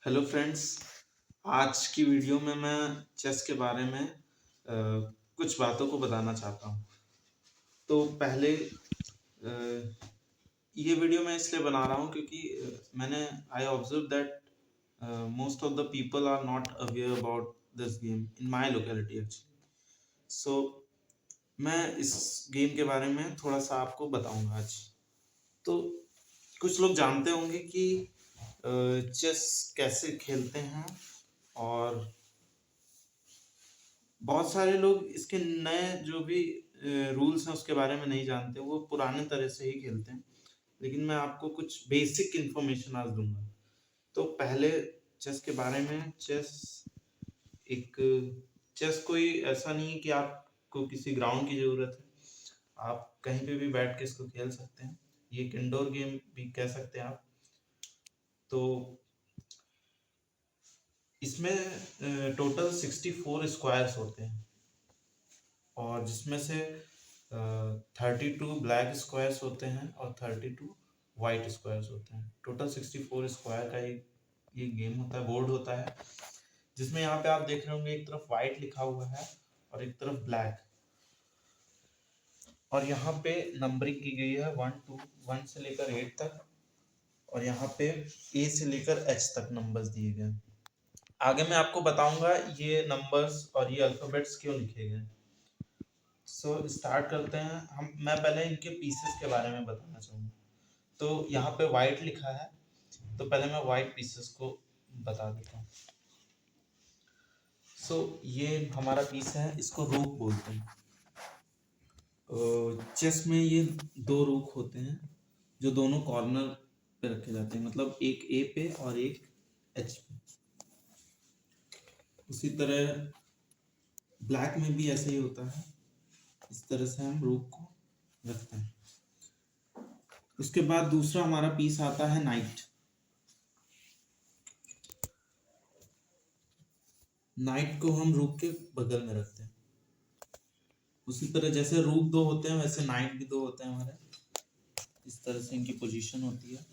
Hello friends. आज की video में मैं चेस के बारे में कुछ बातों को बताना चाहता हूँ। तो पहले ये वीडियो मैं इसलिए बना रहा हूँ क्योंकि मैंने I observe that most of the people are not aware about this game in my locality actually. So मैं इस गेम के बारे में थोड़ा सा आपको बताऊंगा आज। तो कुछ लोग जानते होंगे कि चेस कैसे खेलते हैं, और बहुत सारे लोग इसके नए जो भी रूल्स हैं उसके बारे में नहीं जानते, वो पुराने तरह से ही खेलते हैं। लेकिन मैं आपको कुछ बेसिक इंफॉर्मेशन आज दूंगा। तो पहले चेस के बारे में, एक चेस कोई ऐसा नहीं है कि आपको किसी ग्राउंड की जरूरत है। आप कहीं पे भी बैठ के इसको खेल सकते हैं। ये एक इंडोर गेम भी कह सकते हैं आप। तो इसमें टोटल 64 स्क्वायर्स होते हैं, और जिसमें से 32 ब्लैक स्क्वायर्स होते हैं और 32 वाइट स्क्वायर्स होते हैं। टोटल 64 स्क्वायर का ये गेम होता है, बोर्ड होता है, जिसमें यहाँ पे आप देख रहे होंगे एक तरफ वाइट लिखा हुआ है और एक तरफ ब्लैक। और यहाँ पे नंबरिंग की गई है 1 से लेकर 8 तक, और यहाँ पे ए से लेकर एच तक नंबर्स दिए गए हैं। आगे मैं आपको बताऊंगा ये नंबर्स और ये अल्फाबेट्स क्यों लिखे गए। सो स्टार्ट करते हैं हम। मैं पहले इनके पीसेस के बारे में बताना चाहूँगा। तो यहाँ पे वाइट लिखा है, तो पहले मैं वाइट पीसेस को बता देता हूँ। सो ये हमारा पीस है, इसको रूक बोलते हैं। चेस में ये दो रूक होते हैं जो दोनों कॉर्नर पे रखे जाते हैं, मतलब एक ए पे और एक एच पे। उसी तरह ब्लैक में भी ऐसे ही होता है। इस तरह से हम रूक को रखते हैं। उसके बाद दूसरा हमारा पीस आता है नाइट। नाइट को हम रूक के बगल में रखते हैं। उसी तरह जैसे रूक दो होते हैं वैसे नाइट भी दो होते हैं हमारे। इस तरह से इनकी पोजीशन होती है।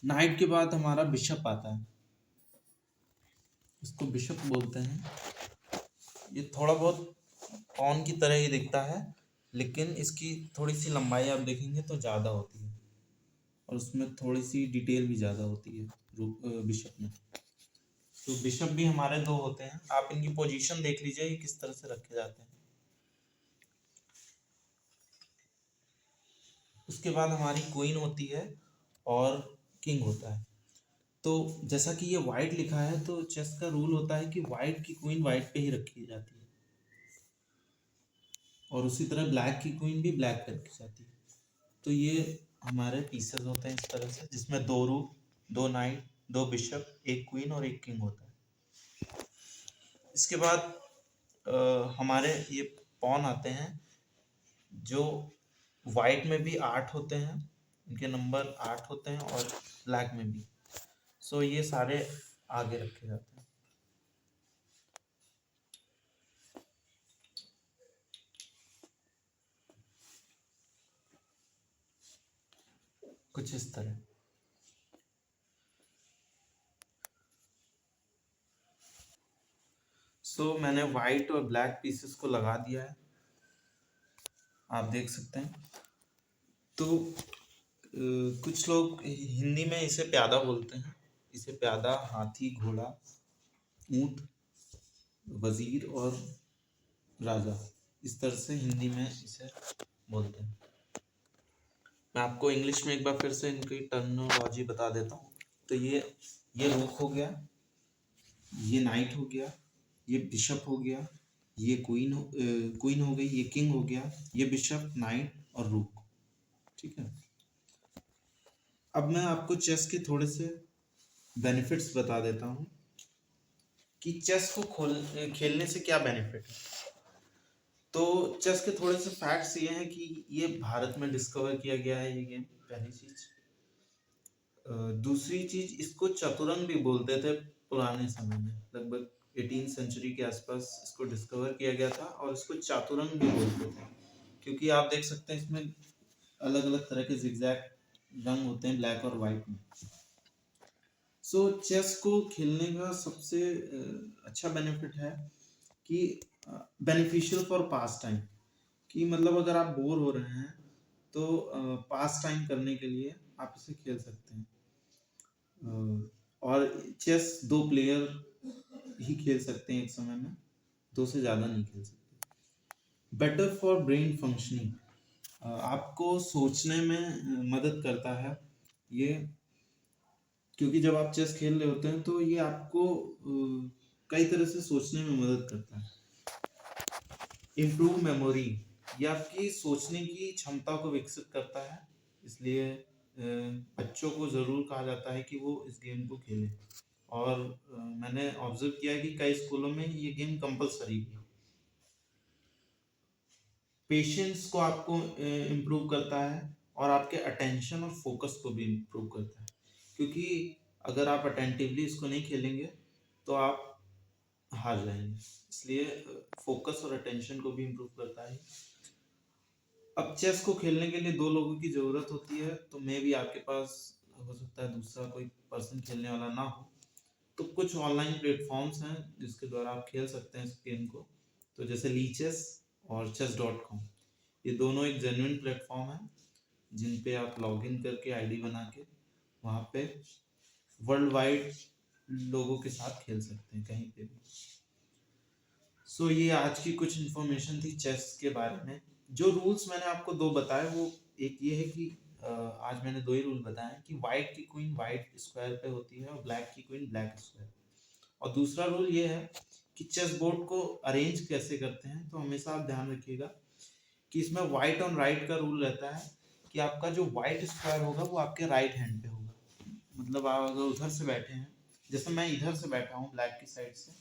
नाइट के बाद हमारा बिशप आता है, इसको बिशप बोलते हैं। ये थोड़ा बहुत पॉन की तरह ही दिखता है, लेकिन इसकी थोड़ी सी लंबाई आप देखेंगे तो ज़्यादा होती है, और उसमें थोड़ी सी डिटेल भी ज़्यादा होती है बिशप में। तो बिशप भी हमारे दो होते हैं। आप इनकी पोजीशन देख लीजिए, ये किस तरह से रखे जाते हैं। उसके बाद हमारी क्वीन होती है और किंग होता है। तो जैसा कि ये वाइट लिखा है, तो चेस का रूल होता है कि वाइट की क्वीन वाइट पे ही रखी जाती है, और उसी तरह ब्लैक की क्वीन भी ब्लैक पे रखी जाती है। तो ये हमारे पीसेस होते हैं इस तरह से, जिसमें दो रूक, दो नाइट, दो बिशप, एक क्वीन और एक किंग होता है। इसके बाद हमारे ये पॉन आते हैं, जो वाइट में भी 8 होते हैं, इनके नंबर 8 होते हैं, और ब्लैक में भी। सो ये सारे आगे रखे जाते हैं कुछ इस तरह। सो मैंने वाइट और ब्लैक पीसेस को लगा दिया है, आप देख सकते हैं। तो कुछ लोग हिंदी में इसे प्यादा बोलते हैं। इसे प्यादा, हाथी, घोड़ा, ऊंट, वजीर और राजा, इस तरह से हिंदी में इसे बोलते हैं। मैं आपको इंग्लिश में एक बार फिर से इनकी टर्मिनोलॉजी बता देता हूँ। तो ये रूक हो गया, ये नाइट हो गया, ये बिशप हो गया, ये क्वीन हो गई, ये किंग हो गया, ये बिशप, नाइट और रूक। ठीक है। अब मैं आपको चेस के थोड़े से बेनिफिट्स बता देता हूँ कि चेस को खेलने से क्या बेनिफिट है। तो चेस के थोड़े से फैक्ट्स ये हैं कि ये भारत में डिस्कवर किया गया है ये गेम, पहली चीज। दूसरी चीज, इसको चतुरंग भी बोलते थे पुराने समय में, लगभग 18 सेंचुरी के आसपास इसको डिस्कवर किया गया था, और इसको चातुरंग भी बोलते थे, क्योंकि आप देख सकते हैं इसमें अलग अलग तरह के जिगजैग रंग होते हैं ब्लैक और वाइट में। सो चेस को खेलने का सबसे अच्छा बेनिफिट है कि बेनिफिशियल फॉर पास टाइम, कि मतलब अगर आप बोर हो रहे हैं तो पास टाइम करने के लिए आप इसे खेल सकते हैं। और चेस 2 प्लेयर ही खेल सकते हैं एक समय में, 2 से ज़्यादा नहीं खेल सकते। बेटर फॉर ब्रेन फंक्शनिंग, आपको सोचने में मदद करता है ये, क्योंकि जब आप चेस खेल रहे होते हैं तो ये आपको कई तरह से सोचने में मदद करता है। इम्प्रूव मेमोरी, ये आपकी सोचने की क्षमता को विकसित करता है, इसलिए बच्चों को ज़रूर कहा जाता है कि वो इस गेम को खेलें। और मैंने ऑब्जर्व किया है कि कई स्कूलों में ये गेम कंपलसरी है। पेशेंस को आपको इम्प्रूव करता है और आपके अटेंशन और फोकस को भी इम्प्रूव करता है, क्योंकि अगर आप अटेंटिवली इसको नहीं खेलेंगे तो आप हार जाएंगे, इसलिए फोकस और अटेंशन को भी इम्प्रूव करता है। अब चेस को खेलने के लिए 2 लोगों की ज़रूरत होती है, तो मे भी आपके पास हो सकता है दूसरा कोई पर्सन खेलने वाला ना हो, तो कुछ ऑनलाइन प्लेटफॉर्म्स हैं जिसके द्वारा आप खेल सकते हैं इस गेम को। तो जैसे लीचेस और chess.com, ये दोनों एक जेन्युइन प्लेटफॉर्म है जिन पे आप लॉगिन करके आईडी बना के वहाँ पे वर्ल्ड वाइड लोगों के साथ खेल सकते हैं कहीं पे भी। सो ये आज की कुछ इन्फॉर्मेशन थी चेस के बारे में। जो रूल्स मैंने आपको 2 बताए, वो एक ये है कि आज मैंने 2 ही रूल बताए कि वाइट की क्वीन वाइट स्क्वायर पे होती है और ब्लैक की क्वीन ब्लैक स्क्वायर। और दूसरा रूल ये है कि चेस बोर्ड को अरेंज कैसे करते हैं, तो हमेशा आप ध्यान रखिएगा कि इसमें वाइट ऑन राइट का रूल रहता है कि आपका जो वाइट स्क्वायर होगा वो आपके राइट हैंड पे होगा। मतलब आप अगर उधर से बैठे हैं, जैसे मैं इधर से बैठा हूँ ब्लैक की साइड से,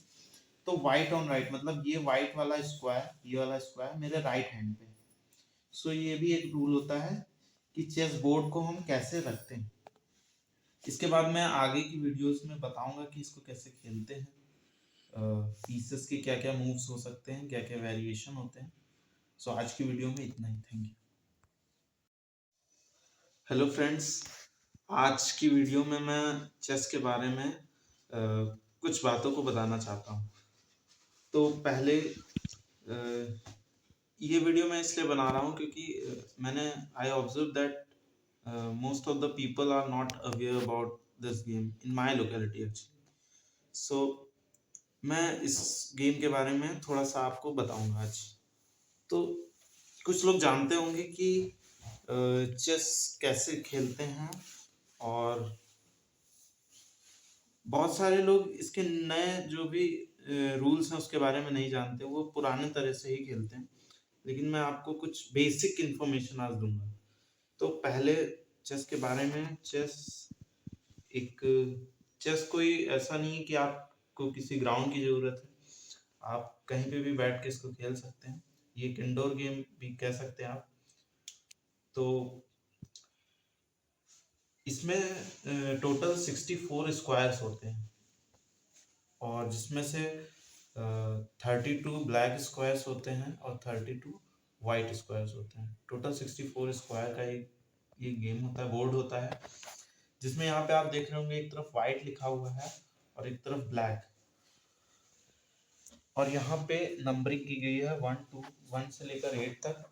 तो वाइट ऑन राइट मतलब ये वाइट वाला स्क्वायर, ये वाला स्क्वायर मेरे राइट हैंड पे। सो ये भी एक रूल होता है कि चेस बोर्ड को हम कैसे रखते हैं। इसके बाद मैं आगे की वीडियोस में बताऊंगा कि इसको कैसे खेलते हैं, पीसेस के क्या क्या मूव्स हो सकते हैं, क्या क्या वेरिएशन होते हैं। सो आज की वीडियो में इतना ही। Thank you. हेलो फ्रेंड्स, आज की वीडियो में मैं चेस के बारे में कुछ बातों को बताना चाहता हूँ। तो पहले ये वीडियो मैं इसलिए बना रहा हूँ क्योंकि मैंने I observe that most of the people are not aware about this game in my locality actually. So मैं इस गेम के बारे में थोड़ा सा आपको बताऊंगा आज। तो कुछ लोग जानते होंगे कि चेस कैसे खेलते हैं, और बहुत सारे लोग इसके नए जो भी रूल्स हैं उसके बारे में नहीं जानते, वो पुराने तरह से ही खेलते हैं। लेकिन मैं आपको कुछ बेसिक इन्फॉर्मेशन आज दूंगा। तो पहले चेस के बारे में, एक चेस कोई ऐसा नहीं है कि आपको किसी ग्राउंड की जरूरत है, आप कहीं पे भी बैठ के इसको खेल सकते हैं। ये एक इंडोर गेम भी कह सकते हैं आप। तो इसमें टोटल 64 स्क्वायर्स होते हैं, और जिसमें से 32 ब्लैक स्क्वायर्स होते हैं और 32 वाइट स्क्वायर्स होते हैं। टोटल 64 स्क्वायर का ये गेम होता है, बोर्ड होता है, जिसमें यहाँ पे आप देख रहे होंगे एक तरफ वाइट लिखा हुआ है और एक तरफ ब्लैक, और यहाँ पे नंबरिंग की गई है 1 से लेकर 8 तक,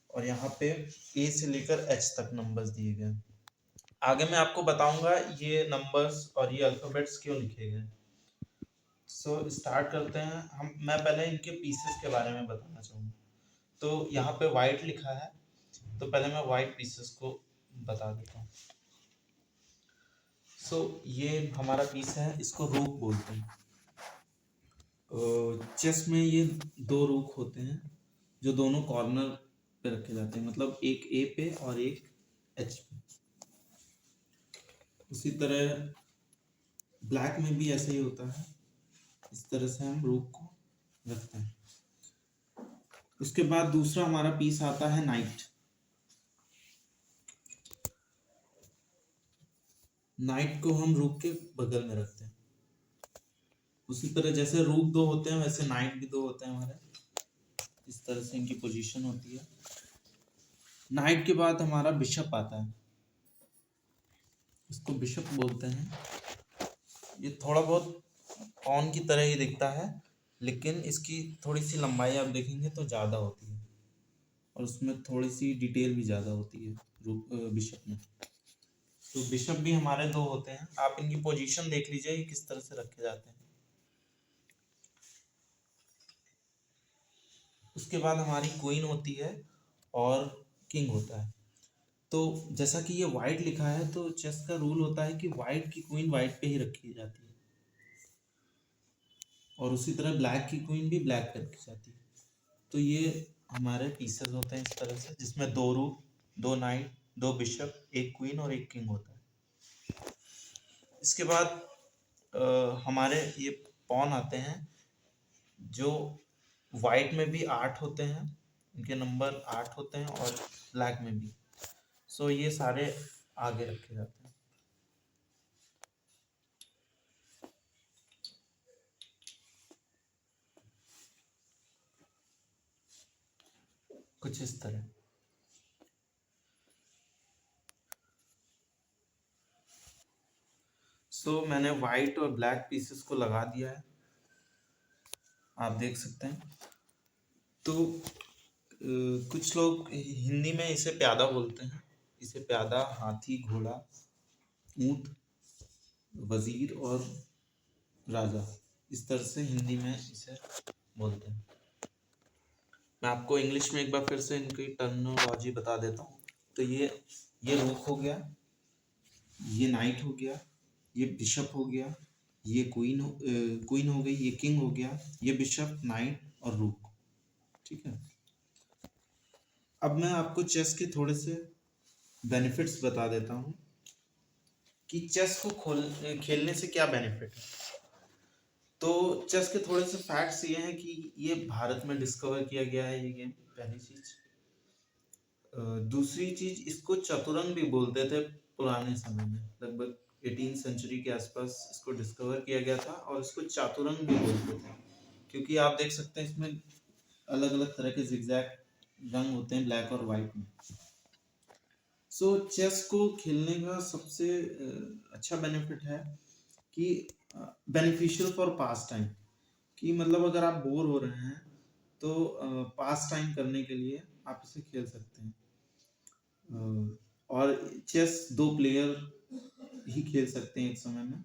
और यहाँ पे ए से लेकर एच तक नंबर्स दिए गए। आगे मैं आपको बताऊंगा ये नंबर्स और ये अल्फाबेट्स क्यों लिखे गए। सो स्टार्ट करते हैं हम। मैं पहले इनके पीसेस के बारे में बताना चाहूँगा। तो यहाँ पे वाइट लिखा है, तो पहले मैं वाइट पीसेस को बता देता हूँ। सो ये हमारा पीस है, इसको रूक बोलते हैं। चेस में ये 2 रूक होते हैं जो दोनों कॉर्नर पे रखे जाते हैं, मतलब एक ए पे और एक एच पे। उसी तरह ब्लैक में भी ऐसे ही होता है, इस तरह से हम रूक को रखते हैं। उसके बाद दूसरा हमारा पीस आता है नाइट। नाइट को हम रूक के बगल में रखते हैं। उसी तरह जैसे रूक 2 होते हैं वैसे नाइट भी 2 होते हैं हमारे, इस तरह से इनकी पोजीशन होती है। नाइट के बाद हमारा बिशप आता है, इसको बिशप बोलते हैं। ये थोड़ा बहुत पॉन की तरह ही दिखता है, लेकिन इसकी थोड़ी सी लंबाई आप देखेंगे तो ज़्यादा होती है और उसमें थोड़ी सी डिटेल भी ज़्यादा होती है बिशप में। तो बिशप भी हमारे दो होते हैं, आप इनकी पोजीशन देख लीजिए ये किस तरह से रखे जाते हैं। उसके बाद हमारी क्वीन होती है और किंग होता है। तो जैसा कि ये वाइट लिखा है तो चेस का रूल होता है कि वाइट की क्वीन वाइट पे ही रखी जाती है और उसी तरह ब्लैक की क्वीन भी ब्लैक पे रखी जाती है। तो ये हमारे पीसेस होते हैं इस तरह से, जिसमें दो रूक, दो नाइट, दो बिशप, एक क्वीन और एक किंग होता है। इसके बाद हमारे ये पॉन आते हैं जो वाइट में भी 8 होते हैं, इनके नंबर 8 होते हैं और ब्लैक में भी। सो ये सारे आगे रखे जाते हैं कुछ इस तरह। सो मैंने वाइट और ब्लैक पीसेस को लगा दिया है, आप देख सकते हैं। तो कुछ लोग हिंदी में इसे प्यादा बोलते हैं, इसे प्यादा, हाथी, घोड़ा, ऊंट, वजीर और राजा, इस तरह से हिंदी में इसे बोलते हैं। मैं आपको इंग्लिश में एक बार फिर से इनकी टर्मिनोलॉजी बता देता हूँ। तो ये रूक हो गया, ये नाइट हो गया, ये बिशप हो गया, ये क्वीन हो गई, ये किंग हो गया, ये बिशप, नाइट और रूक। ठीक है। अब मैं आपको चेस के थोड़े से बेनिफिट्स बता देता हूँ कि चेस को खेलने से क्या बेनिफिट है। तो चेस के थोड़े से फैक्ट्स ये हैं कि ये भारत में डिस्कवर किया गया है ये गेम, पहली चीज। दूसरी चीज, इसको चतुरंग भी बोलते थे पुराने समय में, लगभग 18वीं सेंचुरी के आसपास इसको डिस्कवर किया गया था और इसको चातुरंग भी बोलते थे, क्योंकि आप देख सकते हैं इसमें अलग अलग तरह के जिगजैग रंग होते हैं ब्लैक और वाइट में। सो चेस को खेलने का सबसे अच्छा बेनिफिट है कि बेनिफिशियल फॉर पास टाइम, कि मतलब अगर आप बोर हो रहे हैं तो पास टाइम करने के लिए आप इसे खेल सकते हैं। और चेस दो प्लेयर ही खेल सकते हैं एक समय में,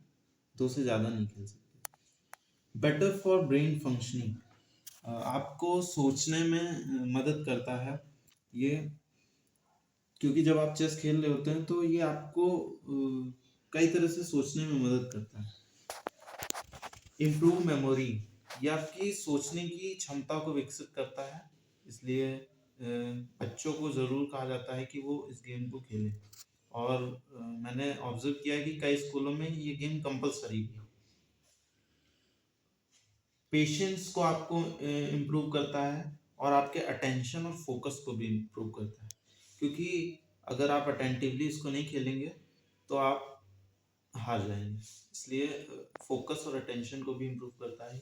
दो से ज़्यादा नहीं खेल सकते। बेटर फॉर ब्रेन फंक्शनिंग, आपको सोचने में मदद करता है ये, क्योंकि जब आप चेस खेल रहे होते हैं तो ये आपको कई तरह से सोचने में मदद करता है। इम्प्रूव मेमोरी, ये आपकी सोचने की क्षमता को विकसित करता है, इसलिए बच्चों को ज़रूर कहा जाता है कि वो इस गेम को खेलें। और मैंने ऑब्जर्व किया है कि कई स्कूलों में ये गेम कंपलसरी है। पेशेंस को आपको इम्प्रूव करता है और आपके अटेंशन और फोकस को भी इम्प्रूव करता है, क्योंकि अगर आप अटेंटिवली इसको नहीं खेलेंगे तो आप हार जाएंगे, इसलिए फोकस और अटेंशन को भी इम्प्रूव करता है।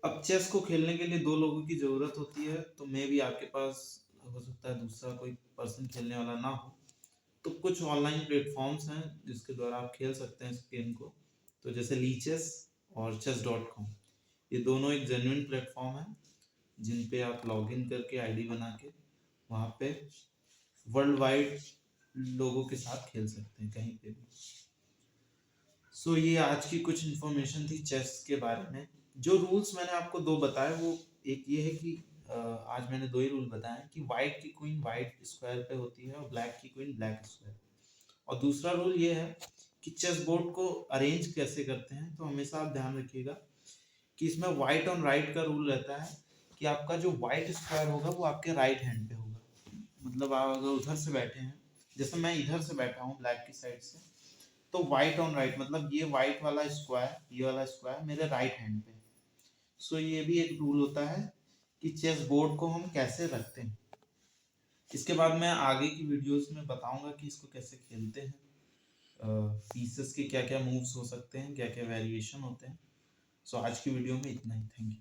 अब चेस को खेलने के लिए दो लोगों की ज़रूरत होती है, तो मे भी आपके पास हो सकता है दूसरा कोई पर्सन खेलने वाला ना हो, तो कुछ ऑनलाइन प्लेटफॉर्म्स हैं जिसके द्वारा आप खेल सकते हैं इस गेम को। तो जैसे लीचेस और chess.com, ये दोनों एक जेन्युइन प्लेटफॉर्म है जिन पे आप लॉगिन करके आईडी बना के वहाँ पे वर्ल्ड वाइड लोगों के साथ खेल सकते हैं कहीं पे भी। सो ये आज की कुछ इन्फॉर्मेशन थी चेस के बारे में। जो रूल्स मैंने आपको दो बताए, वो एक ये है कि आज मैंने दो ही रूल बताए कि वाइट की क्वीन वाइट स्क्वायर पे होती है और ब्लैक की क्वीन ब्लैक स्क्वायर। और दूसरा रूल ये है कि चेस बोर्ड को अरेंज कैसे करते हैं, तो हमेशा आप ध्यान रखिएगा कि इसमें वाइट ऑन राइट का रूल रहता है कि आपका जो वाइट स्क्वायर होगा वो आपके राइट हैंड पे होगा। मतलब आप अगर उधर से बैठे हैं, जैसे मैं इधर से बैठा हूँ ब्लैक की साइड से, तो वाइट ऑन राइट मतलब ये वाइट वाला स्क्वायर, ये वाला स्क्वायर मेरे राइट हैंड पे। सो ये भी एक रूल होता है कि चेस बोर्ड को हम कैसे रखते हैं। इसके बाद मैं आगे की वीडियोस में बताऊंगा कि इसको कैसे खेलते हैं, पीसेस के क्या क्या मूव्स हो सकते हैं, क्या क्या वेरिएशन होते हैं। सो आज की वीडियो में इतना ही, थैंक यू।